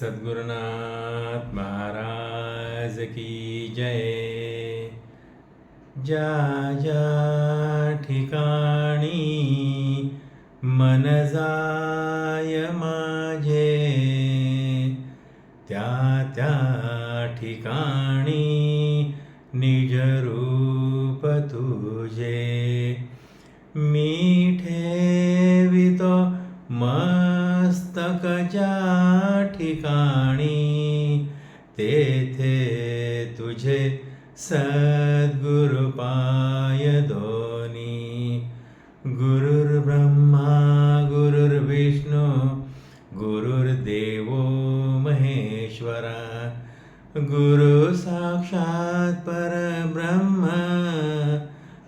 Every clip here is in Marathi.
सद्गुरुनाथ महाराज की जय. ज्या ज्या ठिकाणी मन जाय माझे, त्या त्या ठिकाणी निज रूप तुझे. मी ठेवितो मस्तक ज्या ठिकाणी, तेथे तुझे सद्गुरु पाय दोनी. गुरुर्ब्रह्मा गुरुर्विष्णू गुरुर्देवो महेश्वरा, गुरु साक्षात् परब्रह्म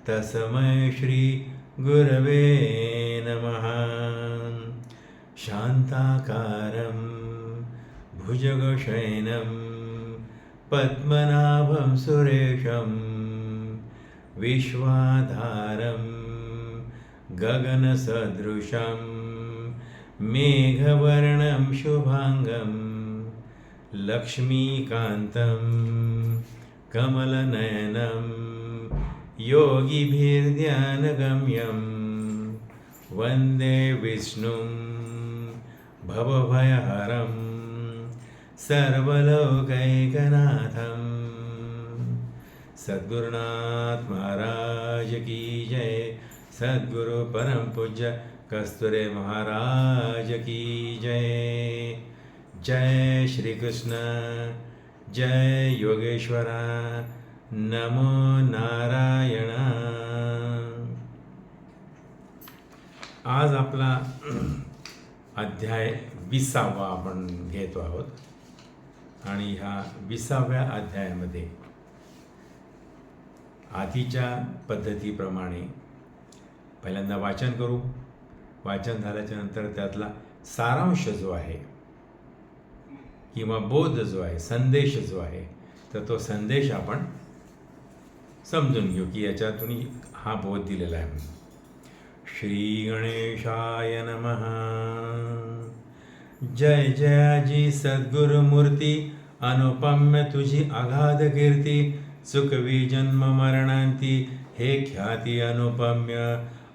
तस्मै श्री गुरवे नमः. शान्ताकारं भुजगशयनं पद्मनाभं सुरेशं, विश्वाधारं गगनसदृशं मेघवर्णं शुभांगं, लक्ष्मीकान्तं कमलनयनं योगिभिर्ध्यानगम्यं. वन्दे विष्णुं भवभयहरं सर्वलोकैकनाथं. सद्गुरुनाथ महाराज की जय. सद्गुरु परम पूज्य कस्तुरे महाराज की जय. जय श्री कृष्ण, जय योगेश्वरा, नमो नारायण. आज आपला अध्याय 20वा आपण घेतो आहोत आणि ह्या 20व्या अध्यायामध्ये आधीच्या पद्धतीप्रमाणे पहिल्यांदा वाचन करू. वाचन झाल्याच्या नंतर त्यातला सारांश जो आहे किंवा बोध जो आहे, संदेश जो आहे, तर तो संदेश आपण समजून घेऊ की याच्यातून हा बोध दिलेला आहे म्हणून. श्री गणेशाय नमः. जय जयाजी सद्गुरु मूर्ती, अनुपम्य तुझी अगाध कीर्ती. चुकवी जन्म मरणांती, हे ख्याती अनुपम्य.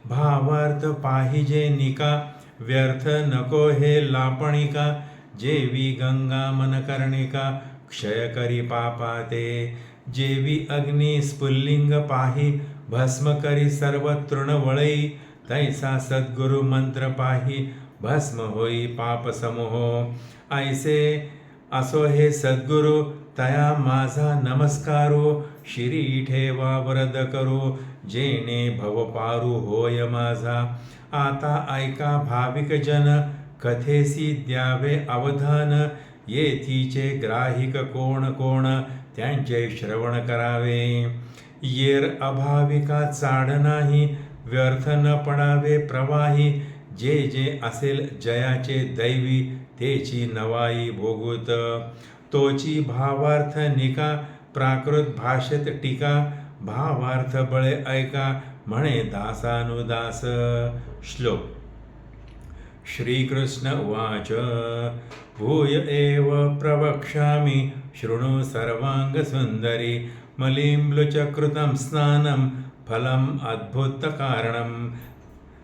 भावार्थ पाहिजे निका, व्यर्थ नको हे लापणिका. जेवी गंगा मन कर्णिका, क्षय करी पापा ते. जेवी अग्नी स्फुल्लिंग पाही, भस्म करी सर्व तृणवळई. तैसा सद्गुरु मंत्र पाही, भस्म होई पाप समूह. ऐसे असो हे सद्गुरु, तया माझा नमस्कारो. शिरी ठेवा वरद करो, जेणे भव पारू होय माझा. आता ऐका भाविक जन, कथेसी द्यावे अवधान. येथीचे ग्राहिक कोण कोण, त्यांचे श्रवण करावे. येर अभाविका चाड नाही, व्यर्थ न पडावे प्रवाही. जे जे असेल जयाचे दैवी, तेची नवाई भोगूत. तोची भावार्थ निका, प्राकृत भाषेत टीका. भावार्थ बळे ऐका, म्हणे दासानुदास. श्लोक. श्रीकृष्ण उवाच. भूय एव प्रवक्ष्यामि, शृणु सर्वांग सुंदरी. मलिम्बुचकृतं स्नानं, फलम् अद्भुतकारणं.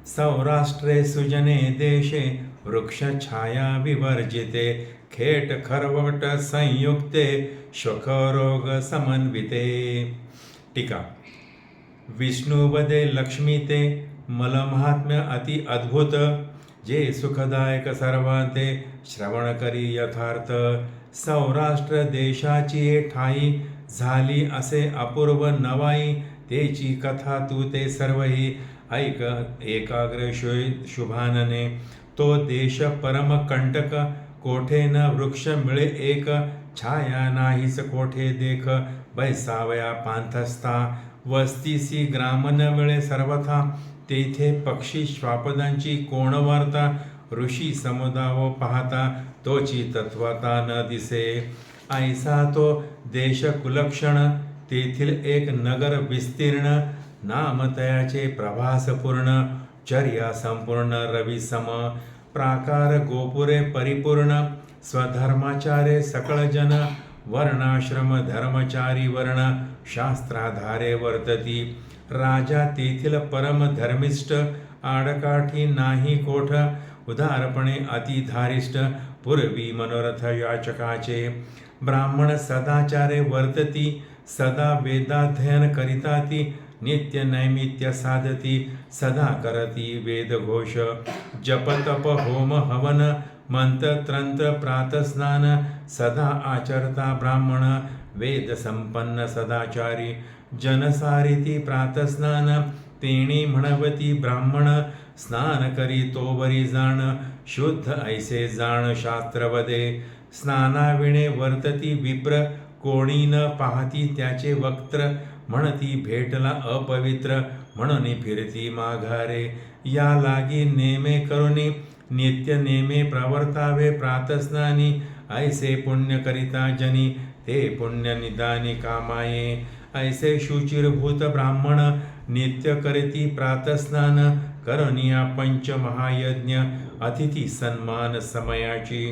सौराष्ट्रे सुजने देशे, वृक्षछाया विवर्जिते. खेट खरवट संयुक्ते, श्वखरोग समन्विते. टीका. विष्णुवदे लक्ष्मी ते, मलमहात्म्य अति अद्भुत. जे सुखदायक सर्वांते, श्रवण करी यथार्थ. सौराष्ट्र देशाची ठाई, झाली असे अपूर्व नवाई. तेची कथा तू ते सर्वही, ऐक एकाग्र शुभानने. तो देश परम कंटक, कोठे न वृक्ष मिळे एक. छाया नाहीच कोठे देख, बैसावया पांथस्था. वस्तीसी ग्राम न मिळे सर्वथा, तेथे पक्षी श्वापदांची कोण वार्ता. ऋषी समुदाव पाहता, तोची तत्वता न दिसे. ऐसा तो देश कुलक्षण, तेथील एक नगर विस्तीर्ण. नाम तयाचे प्रभासपूर्ण, चर्या संपूर्ण रवी सम. प्राकार गोपुरे परिपूर्ण, स्वधर्माचारे सकळ जन वर्णाश्रम धर्मचारी वर्ण शास्त्राधारे वर्तती राजा तेथील परम धर्मिष्ठ आडकाठी नाही कोठ उदारपणे अति धारिष्ठ पूर्वी मनोरथ याचकाचे ब्राह्मण सदाचारे वर्तती सदा वेदाध्ययन करिताती नित्य नैमित्य साधती सदा करती वेदघोष जपतप होम हवन मंत्र त्रंत्र प्रातस्नान सदा आचरता ब्राह्मण वेद संपन्न सदाचारी जनसारिती प्रातस्नान तेणी म्हणवती ब्राह्मण स्नान करी तोवरी जाण शुद्ध ऐसे जाण शास्त्रवदे स्नानाविणे वर्तती विप्र कोणी न पाहती त्याचे वक्त्र म्हणती भेटला अपवित्र म्हणून फिरती माघारे या लागी नेमे करुणी नित्य नेमे प्रवर्तावे प्रातस्नानी ऐसे पुण्य करिता जनी ते पुण्य निदानी कामाये ऐसे शुचिरभूत ब्राह्मण नित्य करिती प्रातस्नान करणिया पंच महायज्ञ अतिथी सन्मान समयाची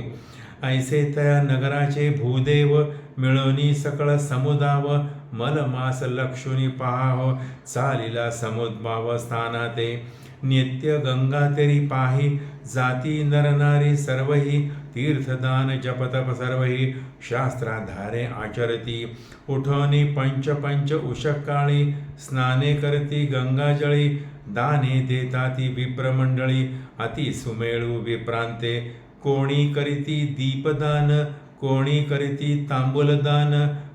ऐसे तया नगराचे भूदेव मिळवणी सकळ समुदाव मलमास लक्षुनी पहाव चालिला समुद्भाव स्थानाते नित्य गंगा तेरी पाही जाती नरनारी सर्वही तीर्थदान जपतप सर्वही शास्त्राधारे आचरती उठवणी पंच पंच उषकाळी स्नाने करती गंगाजळी दाने देताती विप्रमंडळी अति सुमेळू विप्रांते कोणी करीती दीपदान कोणी करीती तांबूलदान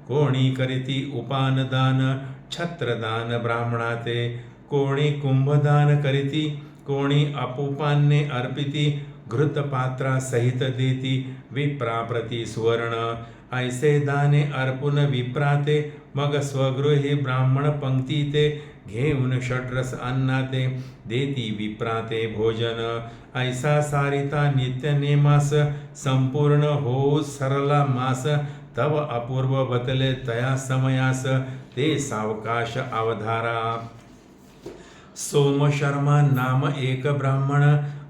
कोणी करीती उपानदान छत्रदान ब्राह्मणाते कोणी कुंभदान करीती कोणी अपुपान्ने अर्पिती घृतपात्रा सहित देती विप्राप्रती सुवर्ण ऐसे दाने अर्पुन विप्राते मग स्वगृही ब्राह्मण पंक्ती ते घेऊन षड्रस अन्नाते देती विप्राते भोजन ऐसा सारिता नित्य नेमास संपूर्ण हो सरला मास तव अपूर्व बतले तया समयास ते सावकाश अवधारा सोमशर्मा नाम एक ब्राह्मण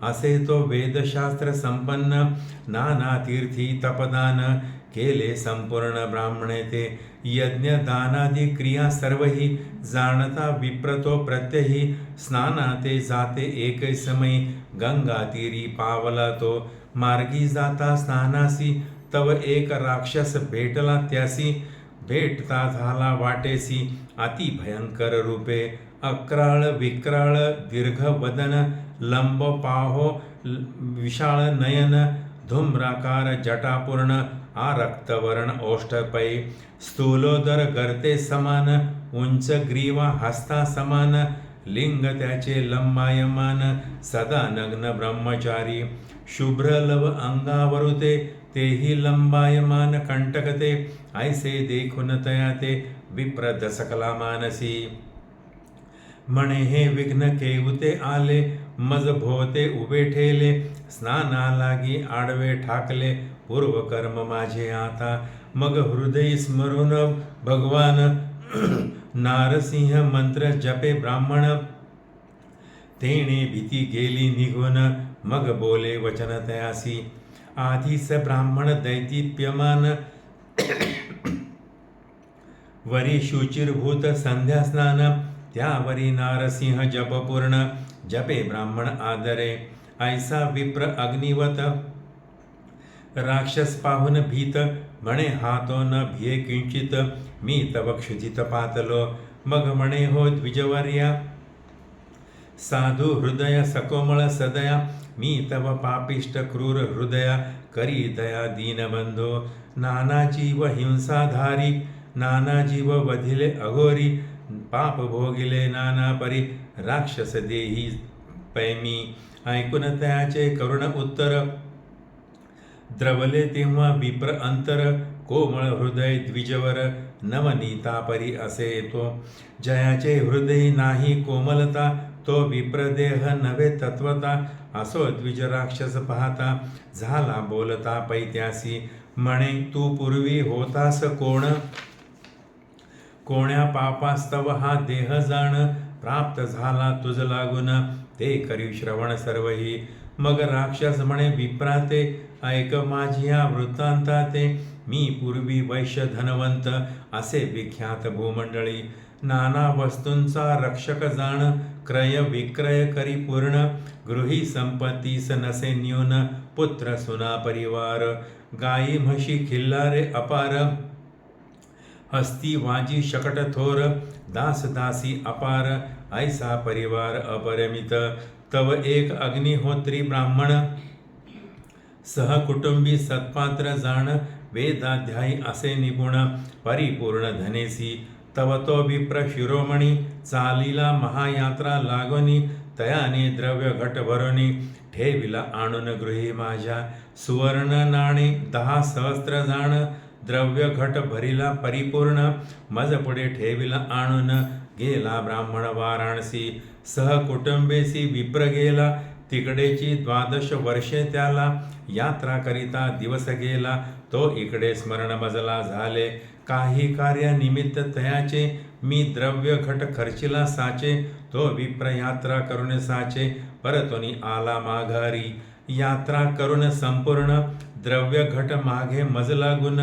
असे तो वेदशास्त्र संपन्न नाना तीर्थी तपदान केले संपूर्ण ब्राह्मणे ते यज्ञ दानादी क्रिया सर्वही जाणता विप्रतो प्रत्यही स्नानाते जाते एक समयी गंगा तीरी पावला तो मार्गी जाता स्नानासी तव एक राक्षस भेटला त्यासी भेटता झाला वाटेसी अति भयंकर रूपे अक्राळ विक्राळ दीर्घ वदन लंब पाहो विशाळ नयन धूम्राकार जटापूर्ण आरक्तवर्ण ओष्ठपै स्थूलोदर गर्ते समान उंच ग्रीवा हस्ता समान लिंग त्याचे लंबायमान सदा नग्न ब्रह्मचारी शुभ्र लव अंगावरुते तेही लंबायमान कंटकते ऐसे देखून तया ते विप्र दसकला मानसी म्हणे हे विघ्न केवते आले मज भोवते उभे ठेले स्नाना लागी आडवे ठाकले पूर्वकर्म माझे आता मग हृदय स्मरून भगवान नारसिंह मंत्र जपे ब्राह्मण तेणे भीती गेली निघून मग बोले वचन तयासी आधीस ब्राह्मण दैदिप्यमान वरी शुचिरभूत संध्या स्नान त्यावरी नारसिंह जपपूर्ण जपे ब्राह्मण आदरे ऐसा विप्र अग्निवत राक्षस पाहून भीत म्हणे हातो न भिये किंचित मी तव क्षुधित पातलो मग म्हणे हो द्विजवर्या साधू हृदय सकोमळ सदया मी तव पापिष्ट क्रूर हृदया करी दया दीनबंधो नाना जीव हिंसाधारी नाना जीव वधिले अघोरी पाप भोगिले नाना परी राक्षस देही पैमी ऐकून त्याचे करुण उत्तर द्रवले तेव्हा विप्र अंतर कोमळ हृदय द्विजवर नवनीता परी असे तो जयाचे हृदय नाही कोमलता तो विप्रदेह नव्हे तत्वता असो द्विज राक्षस पाहता झाला बोलता पैत्यासी म्हणे तू पूर्वी होतास कोण कोण्या पापास्तव हा देह जाण प्राप्त झाला तुझ लागून ते करी श्रवण सर्वही मग राक्षस म्हणे विप्राते, ऐक माझी या वृत्तांताते. मी पूर्वी वैश्य धनवंत, असे विख्यात भूमंडळी. नाना वस्तूंचा रक्षक जाण, क्रय विक्रय करी पूर्ण. गृही संपत्तीस नसे न्यून, पुत्र सुना परिवार. गाई म्हशी खिल्लारे अपार, हस्ती वाजी शकट थोर. दास दासी अपार, ऐसा परिवार अपरिमित. तव एक अग्निहोत्री ब्राह्मण, सहकुटुंबी सत्पात्र जाण. वेदाध्यायी असे निपुण, परिपूर्ण धनेसी. तव तो विप्र शिरोमणी, चालीला महायात्रा लागोनी. तयाने द्रव्य घट भरोनी, ठेविला आणून गृही माझ्या. सुवर्ण नाणे 10 सहस्त्र जाण, द्रव्य घट भरिला परिपूर्ण. मज पुढे ठेविला आणून, गेला ब्राह्मण वाराणसी. सहकुटुंबेसी विप्र गेला, तिकडेची 12 वर्षे त्याला. यात्रा करिता दिवस गेला, तो इकडे स्मरण मजला झाले. काही कार्यानिमित्त तयाचे, मी द्रव्य घट खर्चिला साचे. तो विप्र यात्रा करून साचे, परतोनी आला माघारी. यात्रा करून संपूर्ण, द्रव्य घट मागे मज लागून.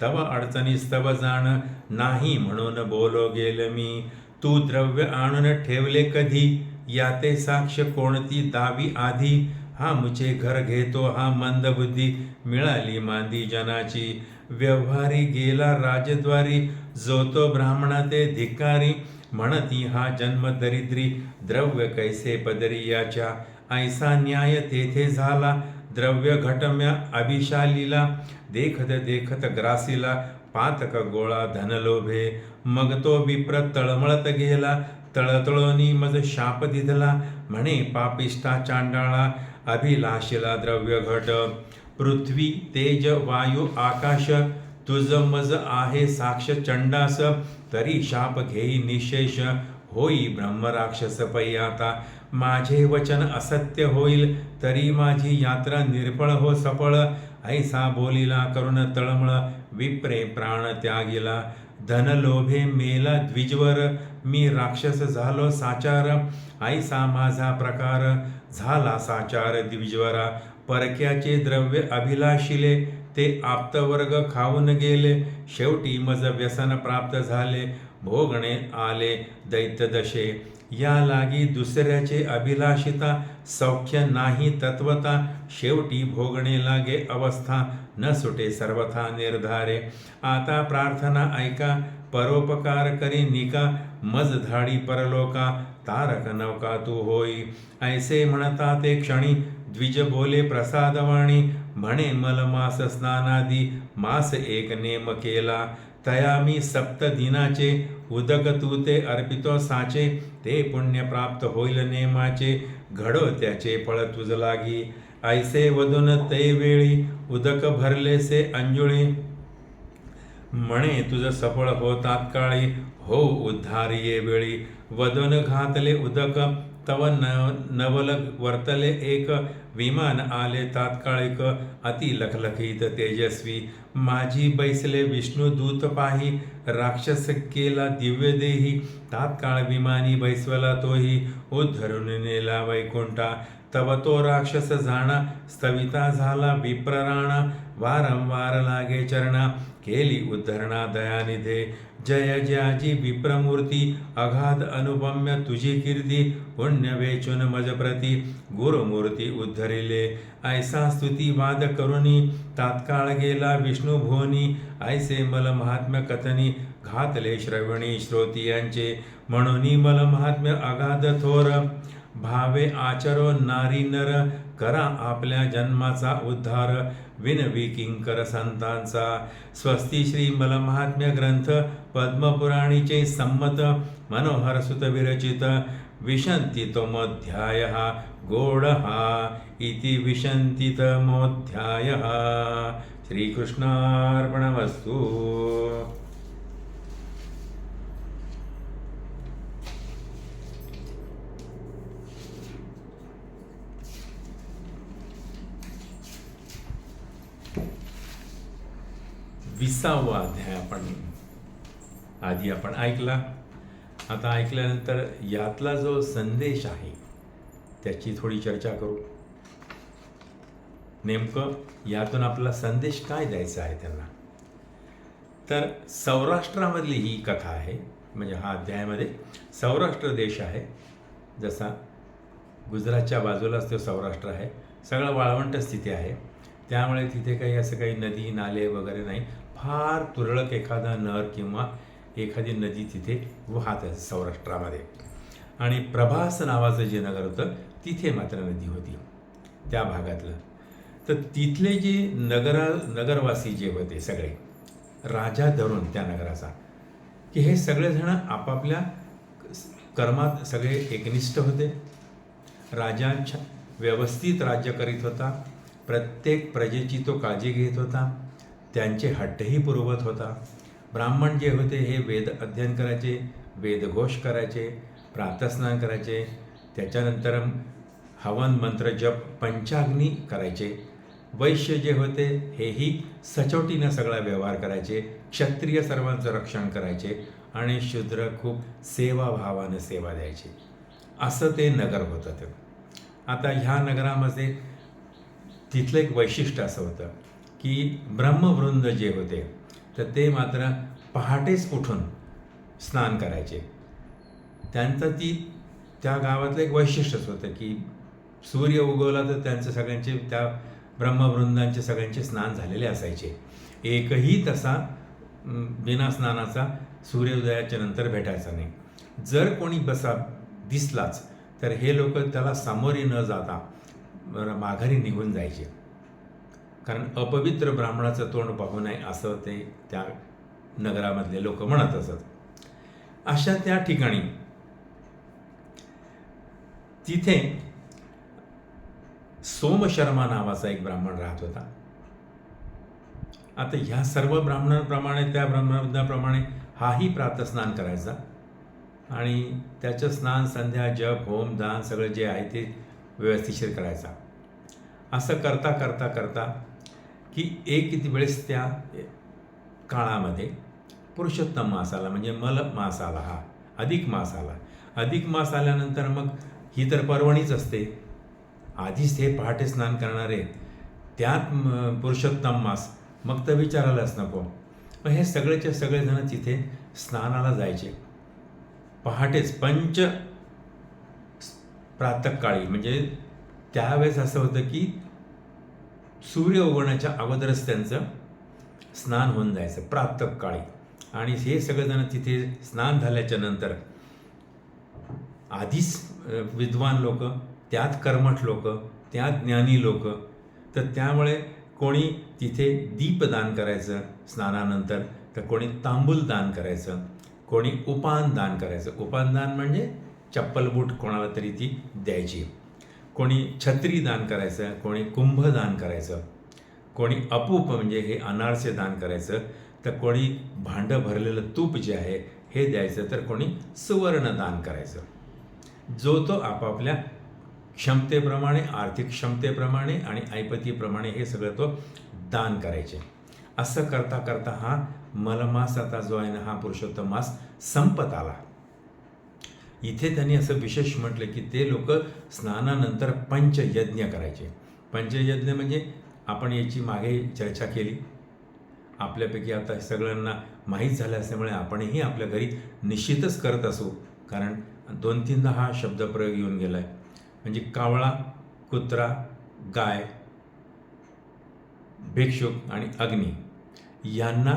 तव अडचणी स्तव जाण, नाही म्हणून बोलो गेल मी. तू द्रव्य आणून ठेवले कधी, याते साक्ष कोणती दावी आधी. हा मुचे घर घेतो हा मंदबुद्धी, मिळाली मांदी जनाची. व्यवहारी गेला राजद्वारी, जो तो ब्राह्मणा ते धिक्कारी. म्हणती हा जन्म दरिद्री, द्रव्य कैसे पदरी याच्या. ऐसा न्याय तेथे झाला, द्रव्य घटम्या अभिशालीला. देखत देखत ग्रासीला, पातक गोळा धनलोभे. मग तो विप्र तळमळत गेला, तळतळोनी मज शाप दिधला. म्हणे पापिष्टा चांडाळा, अभिलाषिला द्रव्य घट. पृथ्वी तेज वायू आकाश, तुझ मज आहे साक्ष चंडास. तरी शाप घेई निशेष, होई ब्रह्मराक्षस पै आता. माझे वचन असत्य होईल, तरी माझी यात्रा निर्फळ हो सफळ. ऐसा बोलिला करुण तळमळ, विप्रे प्राण त्यागिला. धनलोभे मेला द्विजवर, मी राक्षस झालो साचार. ऐसा माझा प्रकार, झाला साचार द्विजवरा. परक्याचे द्रव्य अभिलाषिले, ते आप्तवर्ग खाऊन गेले. शेवटी मज व्यसन प्राप्त झाले, भोगणे आले दैत्यदशे. या लागी दुसऱ्याचे अभिलाषिता, सौख्य नाही तत्वता. शेवटी भोगणे लागे अवस्था, न सुटे सर्वथा निर्धारे. आता प्रार्थना ऐका, परोपकार करी निका. मज धाडी परलोका, तारक नौका तू होई. ऐसे म्हणता ते क्षणी, द्विज बोले प्रसादवाणी. म्हणे मलमास स्नानादी, मास एक नेम केला. तया मी 7 दिनाचे, उदक तू ते अर्पितो साचे. ते पुण्य प्राप्त होईल नेमाचे, घडो त्याचे फळ तुझ लागी. ऐसे वदून ते वेळी, उदक भरलेसे अंजुळी. म्हणे तुझ सफळ हो तात्काळी, हो उद्धार ये वेळी. वदन घातले उदक, तव नवल वर्तले एक. विमान आले तात्काळिक, अति लखलखित तेजस्वी. माझी बैसले विष्णुदूत पाही, राक्षस केला दिव्य देही. तात्काळ विमानी बैसवला तोही, उद्धरून नेला वैकुंठा. तव तो राक्षस जाणा, स्थविता झाला विप्रराणा. वारंवार लागे चरणा, केली उद्धरणा दयानिधे. जय ज्याजी विप्रमूर्ती, अगाध अनुपम्य तुझी कीर्ती. पुण्य वेचून मज प्रती, गुरुमूर्ती उद्धरिले. ऐसा स्तुतिवाद करुनी, तात्काळ गेला विष्णू भुवनी. ऐसे मल महात्म्य कथनी, घातले श्रवणी श्रोतियांचे. म्हणून मल महात्म्य अगाध थोर, भावे आचरो नारी नर. करा आपल्या जन्माचा उद्धार, विनवी किंकर संतांचा. स्वस्ती श्री मलमाहात्म्य ग्रंथ, पद्मपुराणीचे संमत. मनोहर सुत विरचित, विशंतितमोऽध्यायः गोडः इति विशंतितमोऽध्यायः. श्रीकृष्णार्पणमस्तु. विसावा अध्याय आपण ऐकला. आता ऐकल्यानंतर यातला जो संदेश आहे त्याची थोडी चर्चा करू. नेमकं यातून आपला संदेश काय द्यायचा आहे त्यांना. तर सौराष्ट्रामधली ही कथा आहे. म्हणजे हा अध्यायामध्ये सौराष्ट्र देश आहे. जसा गुजरातच्या बाजूलाच तो सौराष्ट्र आहे. सगळं वाळवंटच तिथे आहे. त्यामुळे तिथे काही असं काही नदी नाले वगैरे नाही. फार तुरळक एखादा नर किंवा एखादी नदी तिथे वाहत आहे सौराष्ट्रामध्ये. आणि प्रभास नावाचं जे नगर होतं तिथे मात्र नदी होती त्या भागातलं. तर तिथले जे नगरवासी जे होते सगळे, राजा धरून त्या नगराचा, की हे सगळेजण आपापल्या कर्मात सगळे एकनिष्ठ होते. राजा व्यवस्थित राज्य करीत होता. प्रत्येक प्रजेची तो काळजी घेत होता. त्यांचे हट्टही पुरवत होता. ब्राह्मण जे होते हे वेद अध्ययन करायचे, वेदघोष करायचे, प्रातस्नान करायचे, त्याच्यानंतर हवन मंत्र जप पंचाग्नी करायचे. वैश्य जे होते हेही सचोटीनं सगळा व्यवहार करायचे. क्षत्रिय सर्वांचं रक्षण करायचे आणि शूद्र खूप सेवाभावानं सेवा द्यायचे. असं ते नगर होतं. ते आता ह्या नगरामध्ये तिथलं एक वैशिष्ट्य असं होतं की ब्रह्मवृंद जे होते तर ते मात्र पहाटेच उठून स्नान करायचे. त्यांचं त्या गावातलं एक वैशिष्ट्यच होतं की सूर्य उगवला तर त्यांचं सगळ्यांचे त्या ब्रह्मवृंदांचे सगळ्यांचे स्नान झालेले असायचे. एकही तसा बिना स्नानाचा सूर्योदयाच्या नंतर भेटायचा नाही. जर कोणी दिसलाच तर हे लोक त्याला सामोरी न जाता माघारी निघून जायचे. कारण अपवित्र ब्राह्मणाचं तोंड पाहू नये असं ते त्या नगरामधले लोक म्हणत असत. अशा त्या ठिकाणी तिथे सोमशर्मा नावाचा एक ब्राह्मण राहत होता. आता ह्या सर्व ब्राह्मणांप्रमाणे त्या ब्राह्मणाप्रमाणे हाही प्रातस्नान करायचा आणि त्याचं स्नान संध्या जप होम दान सगळं जे आहे ते व्यवस्थिशीर करायचा. असं करता करता करता की एक वेळेस त्या काळामध्ये पुरुषोत्तम मास आला, म्हणजे मल मास आला, हा अधिक मास आला. अधिक मास आल्यानंतर मग ही तर पर्वणीच असते. आधीच हे पहाटे स्नान करणारे, त्यात पुरुषोत्तम मास, मग तर विचारायलाच नको. मग हे सगळेचे सगळेजण तिथे स्नानाला जायचे पहाटेच पंच प्रातःकाळी. म्हणजे त्यावेळेस असं होतं की सूर्य उगवण्याच्या अगोदरच त्यांचं स्नान होऊन जायचं प्रातःकाळी. आणि हे सगळेजण तिथे स्नान झाल्याच्या नंतर आधीच विद्वान लोक, त्यात कर्मठ लोक, त्यात ज्ञानी लोक, तर त्यामुळे कोणी तिथे दीपदान करायचं स्नानानंतर, तर कोणी तांबूल दान करायचं, कोणी उपान दान करायचं. उपान दान म्हणजे चप्पल बूट कोणाला तरी ती द्यायची. कोणी छत्री दान करायचं, कोणी कुंभ दान करायचं, कोणी अपूप म्हणजे हे अनारसे दान करायचं, तर कोणी भांडं भरलेलं तूप जे आहे हे द्यायचं, तर कोणी सुवर्ण दान करायचं. जो तो आपापल्या क्षमतेप्रमाणे, आर्थिक क्षमतेप्रमाणे आणि ऐपतीप्रमाणे हे सगळं तो दान करायचे. असं करता करता हा मलमास आता जो आहे ना, हा पुरुषोत्तम मास संपत आला. इथे त्यांनी असं विशेष म्हटलं की ते लोक स्नानानंतर पंचयज्ञ करायचे. पंचयज्ञ म्हणजे आपण याची मागे चर्चा केली. आपल्यापैकी आता सगळ्यांना माहीत झालं असल्यामुळे आपणही आपल्या घरी निश्चितच करत असू, कारण 2-3दा हा शब्दप्रयोग येऊन गेला आहे. म्हणजे कावळा, कुत्रा, गाय, भिक्षुक आणि अग्नी यांना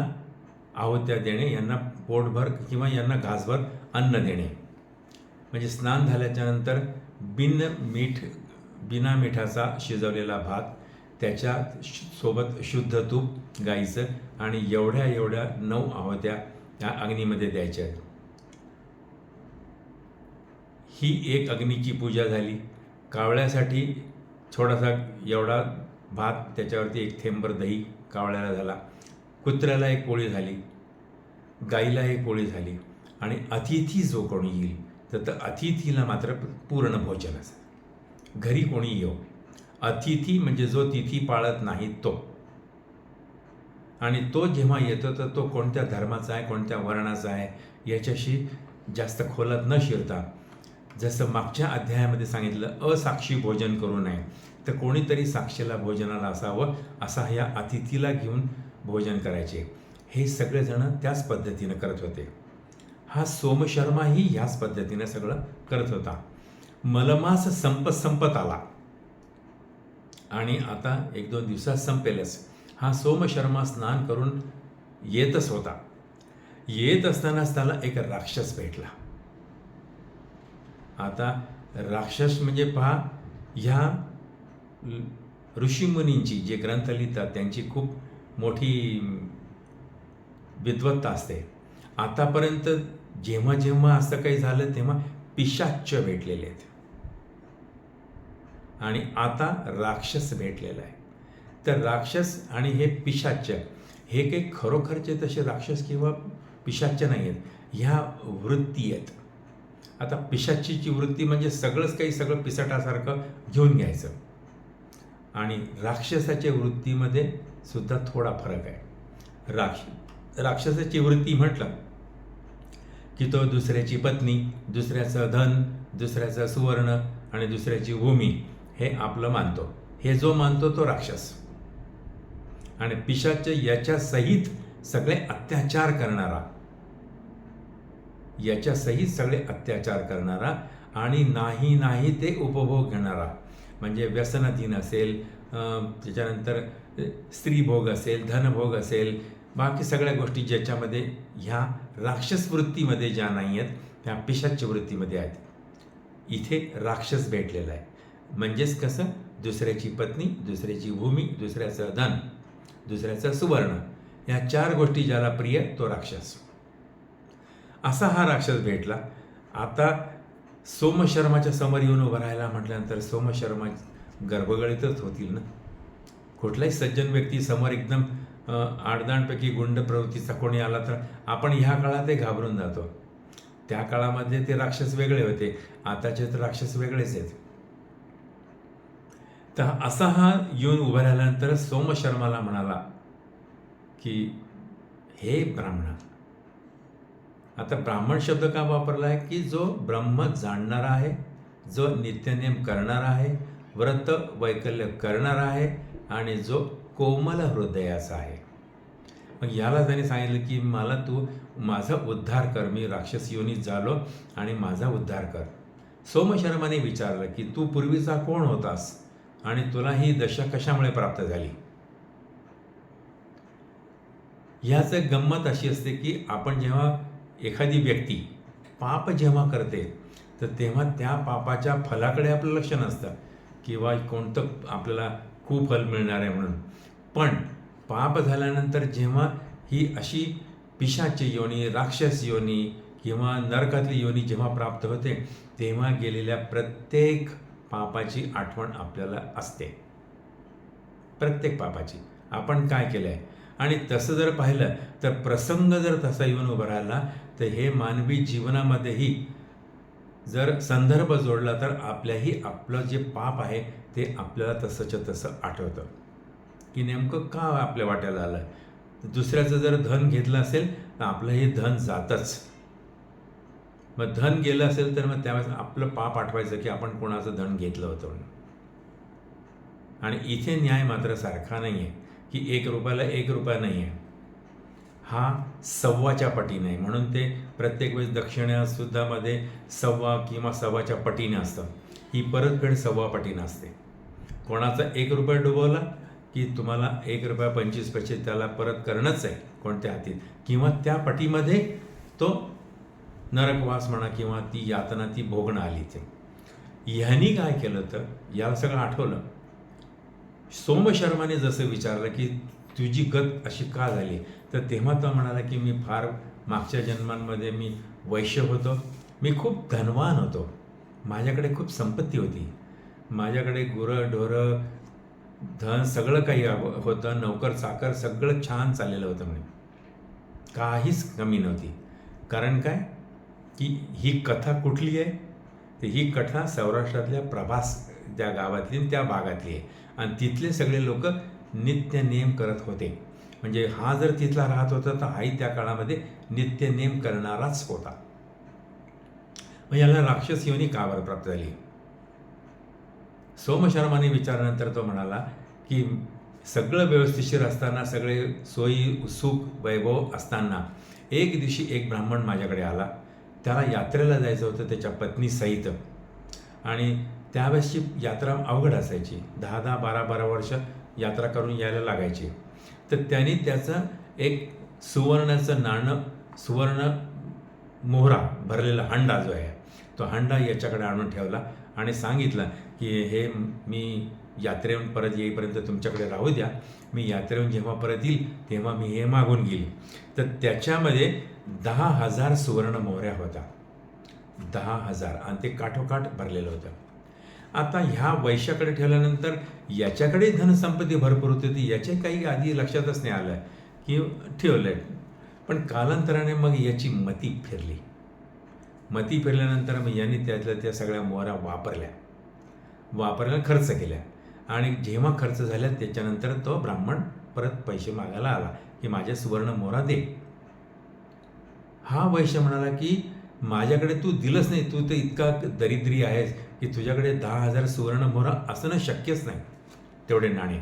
आहुत्या देणे, यांना पोटभर किंवा यांना घासभर अन्न देणे. म्हणजे स्नान झाल्याच्यानंतर बिना मिठाचा शिजवलेला भात, त्याच्या सोबत शुद्ध तूप गाईचं, आणि एवढ्या 9 आहुत्या या अग्नीमध्ये द्यायच्या आहेत. ही एक अग्नीची पूजा झाली. कावळ्यासाठी थोडासा एवढा भात, त्याच्यावरती 1 थेंबर दही कावळ्याला झाला. कुत्र्याला 1 पोळी झाली, गाईला 1 पोळी झाली. आणि अतिथी जो कोणी येईल तर अतिथीला मात्र पूर्ण भोजन असेल. घरी कोणी येऊ, अतिथी म्हणजे जो तिथी पाळत नाही तो. आणि तो जेव्हा येतो तर तो कोणत्या धर्माचा आहे, कोणत्या वर्णाचा आहे याच्याशी जास्त खोलात न शिरता, जसं मागच्या अध्यायामध्ये सांगितलं असाक्षी भोजन करू नये, तर कोणीतरी साक्षीला भोजनाला असावं, असा ह्या अतिथीला घेऊन भोजन करायचे. हे सगळेजण त्याच पद्धतीनं करत होते. हा सोमशर्माही ह्याच पद्धतीनं सगळं करत होता. मलमास संपत आला आणि आता 1-2 दिवसात संपेलच. हा सोमशर्मा स्नान करून येतच होता. येत असतानाच त्याला एक राक्षस भेटला. आता राक्षस म्हणजे पहा, ह्या ऋषीमुनींची जे ग्रंथ लिहितात त्यांची खूप मोठी विद्वत्ता असते. आतापर्यंत जेव्हा जेव्हा असं काही झालं तेव्हा पिशाच्च भेटलेले आहेत आणि आता राक्षस भेटलेला आहे. तर राक्षस आणि हे पिशाच्च हे काही खरोखरचे तसे राक्षस किंवा पिशाच्च नाही आहेत, ह्या वृत्ती आहेत. आता पिशाच्चीची वृत्ती म्हणजे सगळंच काही सगळं पिसाटासारखं घेऊन घ्यायचं, आणि राक्षसाच्या वृत्तीमध्ये सुद्धा थोडा फरक आहे. राक्षसाची वृत्ती म्हटलं की तो दुसऱ्याची पत्नी, दुसऱ्याचं धन, दुसऱ्याचं सुवर्ण आणि दुसऱ्याची भूमी हे आपलं मानतो. हे जो मानतो तो राक्षस. आणि पिशाच्च याच्यासहित सगळे अत्याचार करणारा, याच्यासहित सगळे अत्याचार करणारा आणि नाही ते उपभोग घेणारा, म्हणजे व्यसनाधीन असेल, त्याच्यानंतर स्त्रीभोग असेल, धनभोग असेल, बाकी सगळ्या गोष्टी ज्याच्यामध्ये ह्या राक्षस वृत्तीमध्ये ज्या नाही आहेत त्या पिशाच्च वृत्तीमध्ये आहेत. इथे राक्षस भेटलेला आहे. म्हणजेच कसं, दुसऱ्याची पत्नी, दुसऱ्याची भूमी, दुसऱ्याचं धन, दुसऱ्याचं सुवर्ण, या 4 गोष्टी ज्याला प्रिय तो राक्षस. असा हा राक्षस भेटला. आता सोमशर्माच्या समोर येऊन उभं राहायला म्हटल्यानंतर सोमशर्मा गर्भगळीतच होतील ना. कुठलाही सज्जन व्यक्ती समोर एकदम आडदांडपैकी गुंड प्रवृत्तीचा कोणी आला तर आपण ह्या काळातही घाबरून जातो. त्या काळामध्ये ते राक्षस वेगळे होते, आताचे तर राक्षस वेगळेच आहेत. तर असा हा येऊन उभा राहिल्यानंतर सोमशर्माला म्हणाला की हे ब्राह्मणा. आता ब्राह्मण शब्द का वापरला आहे की जो ब्रह्म जाणणारा आहे, जो नित्यनेम करणारा आहे, व्रत वैकल्य करणारा आहे आणि जो कोमल हृदयाचा आहे. मग याला त्याने सांगितलं की मला तू माझा उद्धार कर, मी राक्षस योनीत झालो आणि माझा उद्धार कर. सोमशर्माने विचारलं की तू पूर्वीचा कोण होतास आणि तुला ही दशा कशामुळे प्राप्त झाली. ह्याचं गंमत अशी असते की आपण जेव्हा एखादी व्यक्ती पाप जेव्हा करते तर तेव्हा त्या पापाच्या फलाकडे आपलं लक्ष नसतं किंवा कोणतं आपल्याला खूप फल मिळणार आहे म्हणून. पण पाप झाल्यानंतर जेव्हा ही अशी पिशाच्च योनी, राक्षस योनी किंवा नरकातली योनी जेव्हा प्राप्त होते तेव्हा गेलेल्या प्रत्येक पापाची आठवण आपल्याला असते. प्रत्येक पापाची आपण काय केलं आहे. आणि तसं जर पाहिलं तर प्रसंग जर तसा येऊन उभा राहिला तर हे मानवी जीवनामध्येही जर संदर्भ जोडला तर आपलं जे पाप आहे ते आपल्याला तसंच्या तसं आठवतं की नेमकं का आपल्या वाट्याला आलं. दुसऱ्याचं जर धन घेतलं असेल तर आपलं हे धन जातच. मग धन गेलं असेल तर मग त्यावेळेस आपलं पाप आठवायचं की आपण कोणाचं धन घेतलं होतं म्हणून. आणि इथे न्याय मात्र सारखा नाही आहे की 1 रुपयाला 1 रुपया नाही आहे, हा 1.25च्या पटीने आहे. म्हणून ते प्रत्येक वेळेस दक्षिणासुद्धा मध्ये 1.25 किंवा 1.25च्या पटीने असतं. ही परतफेड 1.25 पटीने असते. कोणाचा 1 रुपया डुबवला की तुम्हाला 1 रुपया 25 पैसे त्याला परत करणंच आहे कोणत्या हातीत, किंवा त्या पटीमध्ये तो नरकवास म्हणा किंवा ती यातना ती भोगणं आली. ते ह्यांनी काय केलं तर याला सगळं आठवलं. सोमशर्माने जसं विचारलं की तुझी गत अशी का झाली, तर तेव्हा तो म्हणाला की मी फार मागच्या जन्मांमध्ये मी वैश्य होतो, मी खूप धनवान होतो, माझ्याकडे खूप संपत्ती होती, माझ्याकडे गुरं ढोरं धन सगळं काही होतं, नोकर चाकर सगळं छान चाललेलं होतं म्हणे, काहीच कमी नव्हती. कारण काय की ही कथा कुठली आहे, तर ही कथा सौराष्ट्रातल्या प्रभास त्या गावातली त्या भागातली आहे आणि तिथले सगळे लोक नित्यनेम करत होते. म्हणजे हा जर तिथला राहत होता तर हाही त्या काळामध्ये नित्यनेम करणाराच होता. मग याला राक्षस योनी का बरं प्राप्त झाली? सोमशर्माने विचारल्यानंतर तो म्हणाला की सगळं व्यवस्थिशीर असताना, सगळे सोयी सुख वैभव असताना एक दिवशी एक ब्राह्मण माझ्याकडे आला. त्याला यात्रेला जायचं होतं त्याच्या पत्नीसहित, आणि त्यावेळेसची यात्रा अवघड असायची. 10-10, 12-12 वर्ष यात्रा करून यायला लागायची. तर त्याने त्याचं एक सुवर्णाचं नाणं, सुवर्ण मोहरा भरलेला हंडा जो आहे, तो हंडा याच्याकडे आणून ठेवला आणि सांगितलं की हे मी यात्रेहून परत येईपर्यंत तुमच्याकडे राहू द्या. मी यात्रेहून जेव्हा परत येईल तेव्हा मी हे मागून घेईल. तर त्याच्यामध्ये 10,000 सुवर्ण मोहऱ्या होत्या. 10,000, आणि ते काठोकाठ भरलेलं होतं. आता ह्या वैश्याकडे ठेवल्यानंतर याच्याकडे धनसंपत्ती भरपूर होती. ती याच्या काही आधी लक्षातच नाही आलं की ठेवलं. पण कालांतराने मग याची मती फिरली. मती फिरल्यानंतर मग यांनी त्यातल्या त्या सगळ्या मोहऱ्या वापरायला खर्च केल्या. आणि जेव्हा खर्च झाल्या त्याच्यानंतर तो ब्राह्मण परत पैसे मागायला आला की माझ्या सुवर्ण मोहरा दे. हा वैश्य म्हणाला की माझ्याकडे तू दिलंच नाही, तू तर इतका दरिद्री आहेस की तुझ्याकडे 10,000 सुवर्ण मोहरा असणं शक्यच नाही, तेवढे नाणे.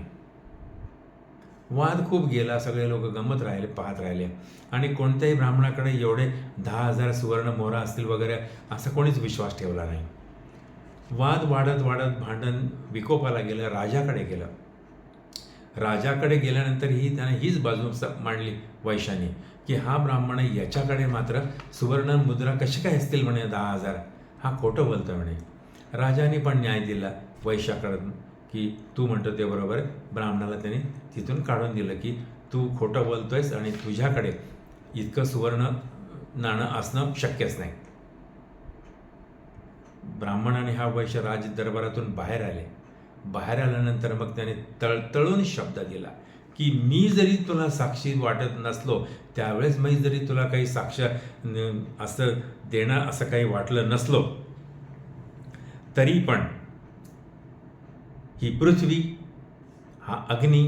वाद खूप गेला, सगळे लोक गंमत राहिले, पाहत राहिले. आणि कोणत्याही ब्राह्मणाकडे एवढे 10,000 सुवर्ण मोहरा असतील वगैरे असा कोणीच विश्वास ठेवला नाही. वाद वाढत वाढत भांडण विकोपाला गेलं, राजाकडे गेलं. राजाकडे गेल्यानंतर त्याने हीच बाजू मांडली वैश्याने की हा ब्राह्मण याच्याकडे मात्र सुवर्ण मुद्रा कशी काय असतील म्हणे 10,000, हा खोटं बोलतोय म्हणे. राजाने पण न्याय दिला वैश्याकडून की तू म्हणतो ते बरोबर. ब्राह्मणाला त्याने तिथून काढून दिलं की तू खोटं बोलतोयस आणि तुझ्याकडे इतकं सुवर्ण नाणं असणं शक्यच नाही. ब्राह्मण आणि हा वैश्य राज दरबारातून बाहेर आले. बाहेर आल्यानंतर मग त्याने तळतळून शब्द दिला की मी जरी तुला साक्षी वाटत नसलो, त्यावेळेस मी जरी तुला काही साक्ष असं देणं असं काही वाटलं नसलो, तरी पण ही पृथ्वी, हा अग्नी,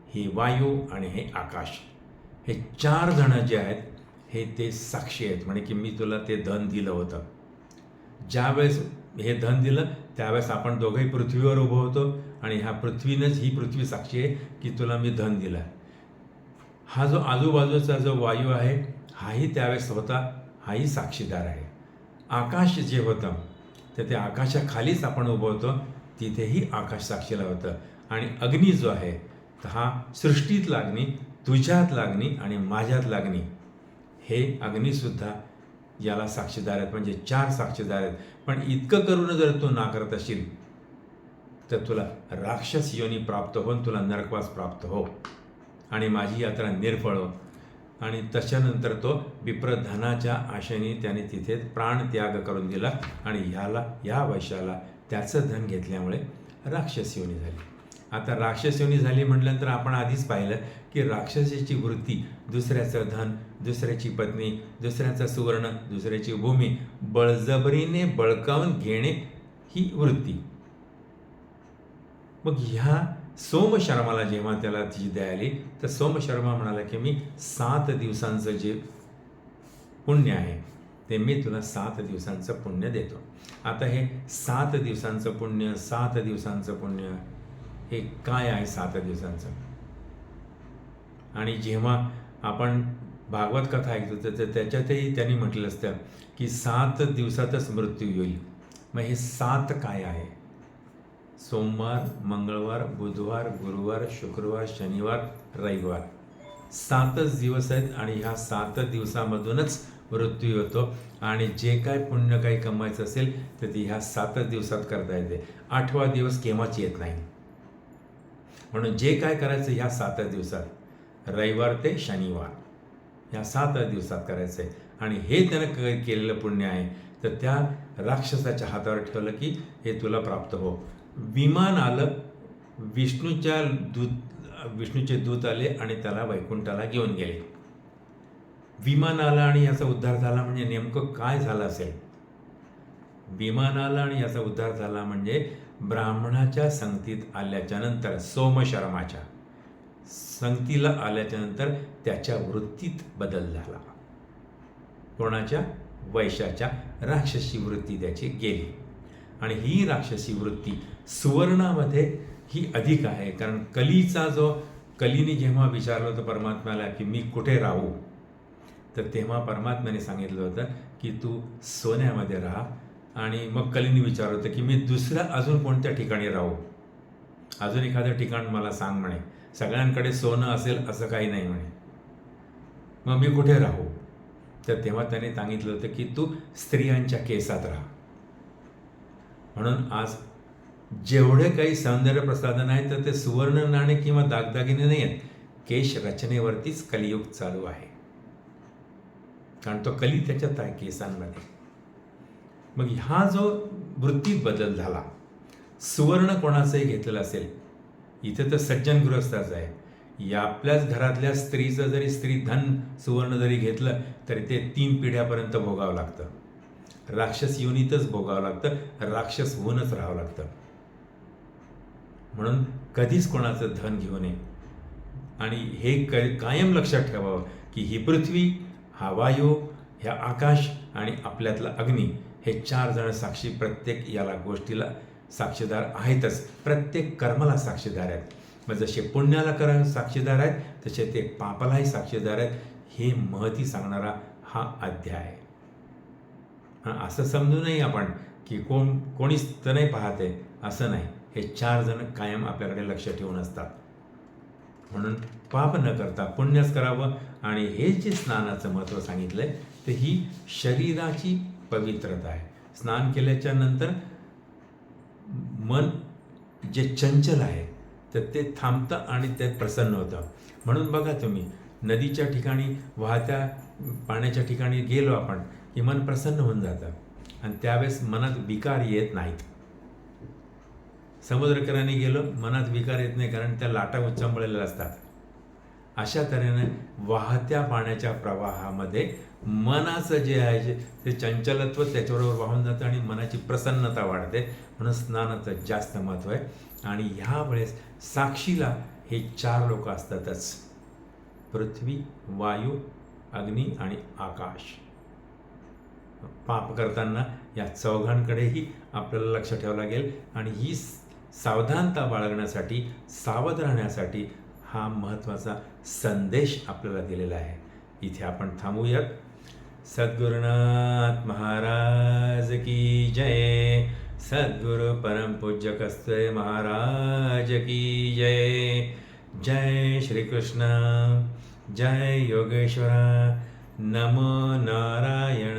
ही वायू आणि हे आकाश, हे 4 जण जे आहेत हे ते साक्षी आहेत म्हणे की मी तुला ते धन दिलं होतं. ज्यावेळेस हे धन दिलं त्यावेळेस आपण दोघंही पृथ्वीवर उभं होतो आणि ह्या पृथ्वीनंच, ही पृथ्वी साक्षी आहे की तुला मी धन दिलं. हा जो आजूबाजूचा जो वायू आहे हाही त्यावेळेस होता, हाही साक्षीदार आहे. आकाश जे होतं तर त्या आकाशाखालीच आपण उभं होतो, तिथेही आकाश साक्षीला होतं. आणि अग्नी जो आहे तर हा सृष्टीत लागणी, तुझ्यात लागणी आणि माझ्यात लागणी, हे अग्निसुद्धा याला साक्षीदार आहेत. म्हणजे 4 साक्षीदार आहेत. पण इतकं करून जर तू नाकारत असशील तर तुला राक्षस योनी प्राप्त होऊन तुला नरकवास प्राप्त हो आणि माझी यात्रा निर्फळ हो. आणि त्याच्यानंतर तो विप्रधनाच्या आशेने त्याने तिथे प्राणत्याग करून दिला आणि या वैश्याला त्याचं धन घेतल्यामुळे राक्षस योनी झाली. आता राक्षस योनी झाली म्हटल्यानंतर आपण आधीच पाहिलं की राक्षसाची वृत्ती दुसऱ्याचं धन, दुसऱ्याची पत्नी, दुसऱ्याचं सुवर्ण, दुसऱ्याची भूमी बळजबरीने बळकावून घेणे ही वृत्ती. मग ह्या सोमशर्माला जेव्हा त्याला तिची दया आली तर सोमशर्मा म्हणाला की मी 7 दिवसांचं जे पुण्य आहे ते मी तुला 7 दिवसांचं पुण्य देतो. आता हे 7 दिवसांचं पुण्य, 7 दिवसांचं पुण्य हे काय आहे 7 दिवसांचं? आणि जेव्हा आपण भागवत कथा ऐकतो तर त्याच्यातही त्यांनी म्हटलं असतं की 7 दिवसातच मृत्यू होईल. मग हे 7 काय आहे? सोमवार, मंगळवार, बुधवार, गुरुवार, शुक्रवार, शनिवार, रविवार, 7च दिवस आहेत. आणि ह्या 7 दिवसामधूनच मृत्यू होतो. आणि जे काय पुण्य काही कमवायचं असेल तर ती ह्या 7 दिवसात करता येते. 8वा दिवस केव्हाच येत नाही. म्हणून जे काय करायचं ह्या 7 दिवसात, रविवार ते शनिवार, ह्या 7 दिवसात करायचं आहे. आणि हे त्यानं केलेलं पुण्य आहे तर त्या राक्षसाच्या हातावर ठेवलं की हे तुला प्राप्त हो. विमान आलं, विष्णूचे दूत आले आणि त्याला वैकुंठाला घेऊन गेले. विमान आलं आणि याचा उद्धार झाला म्हणजे नेमकं काय झालं असेल? विमान आलं आणि याचा उद्धार झाला म्हणजे ब्राह्मणाच्या संगतीत आल्याच्या नंतर, सोमशर्माच्या संगतीला आल्याच्या नंतर त्याच्या वृत्तीत बदल झाला. कोणाच्या? वैशाच्या राक्षसी वृत्ती त्याची गेली. आणि ही राक्षसी वृत्ती सुवर्णामध्ये ही अधिक आहे. कारण कलीने जेव्हा विचारलं होतं परमात्म्याला की मी कुठे राहू, तर तेव्हा परमात्म्याने सांगितलं होतं की तू सोन्यामध्ये राहा. आणि मग कलीने विचारलं होतं की मी दुसऱ्या अजून कोणत्या ठिकाणी राहू, अजून एखादं ठिकाण मला सांग म्हणे. सगळ्यांकडे सोनं असेल असं काही नाही म्हणे, मग मी कुठे राहू. तर तेव्हा त्याने सांगितलं होतं की तू स्त्रियांच्या केसात राहा. म्हणून आज जेवढे काही सौंदर्य प्रसाधन आहे तर ते सुवर्ण नाणे किंवा दागदागिने नाही आहेत, केश रचनेवरतीच कलियुग चालू आहे. कारण तो कली त्याच्यात आहे केसांमध्ये. मग हा जो वृत्तीत बदल झाला, सुवर्ण कोणाचंही घेतलेलं असेल, इथे तर सज्जन गृहस्थाचं आहे, या आपल्याच घरातल्या स्त्रीचं जरी स्त्री धन सुवर्ण जरी घेतलं तरी ते 3 पिढ्यापर्यंत भोगावं लागतं. राक्षस योनीतच भोगावं लागतं, राक्षस होऊनच राहावं लागतं. म्हणून कधीच कोणाचं धन घेऊ नये. आणि हे कायम लक्षात ठेवावं की ही पृथ्वी, हा वायू, ह्या आकाश आणि आपल्यातला अग्नी हे 4 जण साक्षी, प्रत्येक याला गोष्टीला साक्षीदार आहेतच. प्रत्येक कर्माला साक्षीदार आहेत. मग जसे पुण्याला साक्षीदार आहेत तसे ते पापालाही साक्षीदार आहेत. हे महती सांगणारा हा अध्याय आहे. असं समजू नये आपण की कोणीच तर नाही पाहते, असं नाही. हे 4 जण कायम आपल्याकडे लक्ष ठेवून असतात. म्हणून पाप न करता पुण्यच करावं. आणि हे जे स्नानाचं महत्त्व सांगितलंय तर ही शरीराची पवित्रता आहे. स्नान केल्याच्या नंतर मन जे चंचल आहे तर ते थांबतं आणि ते प्रसन्न होतं. म्हणून बघा तुम्ही, नदीच्या ठिकाणी, वाहत्या पाण्याच्या ठिकाणी गेलो आपण की मन प्रसन्न होऊन जातं आणि त्यावेळेस मनात विकार येत नाहीत. समुद्रकिनारी गेलो, मनात विकार येत नाही, कारण त्या लाटा उच्चांबळलेल्या असतात. अशा तऱ्हेने वाहत्या पाण्याच्या प्रवाहामध्ये मनाचं जे आहे ते चंचलत्व त्याच्याबरोबर वाहून जातं आणि मनाची प्रसन्नता वाढते. म्हणून स्नानाचं जास्त महत्त्व आहे. आणि ह्या वेळेस साक्षीला हे 4 लोक असतातच, पृथ्वी, वायू, अग्नी आणि आकाश. पाप करताना या चौघांकडेही आपल्याला लक्ष ठेवावं लागेल. आणि ही सावधानता बाळगण्यासाठी, सावध राहण्यासाठी हा महत्त्वाचा संदेश आपल्याला दिलेला आहे. इथे आपण थांबूयात. सद्गुरुनाथ महाराज की जय. सद्गुरु परमपूज्य कस्तुरे महाराज की जय. जय श्रीकृष्ण, जय योगेश्वरा, नमो नारायण.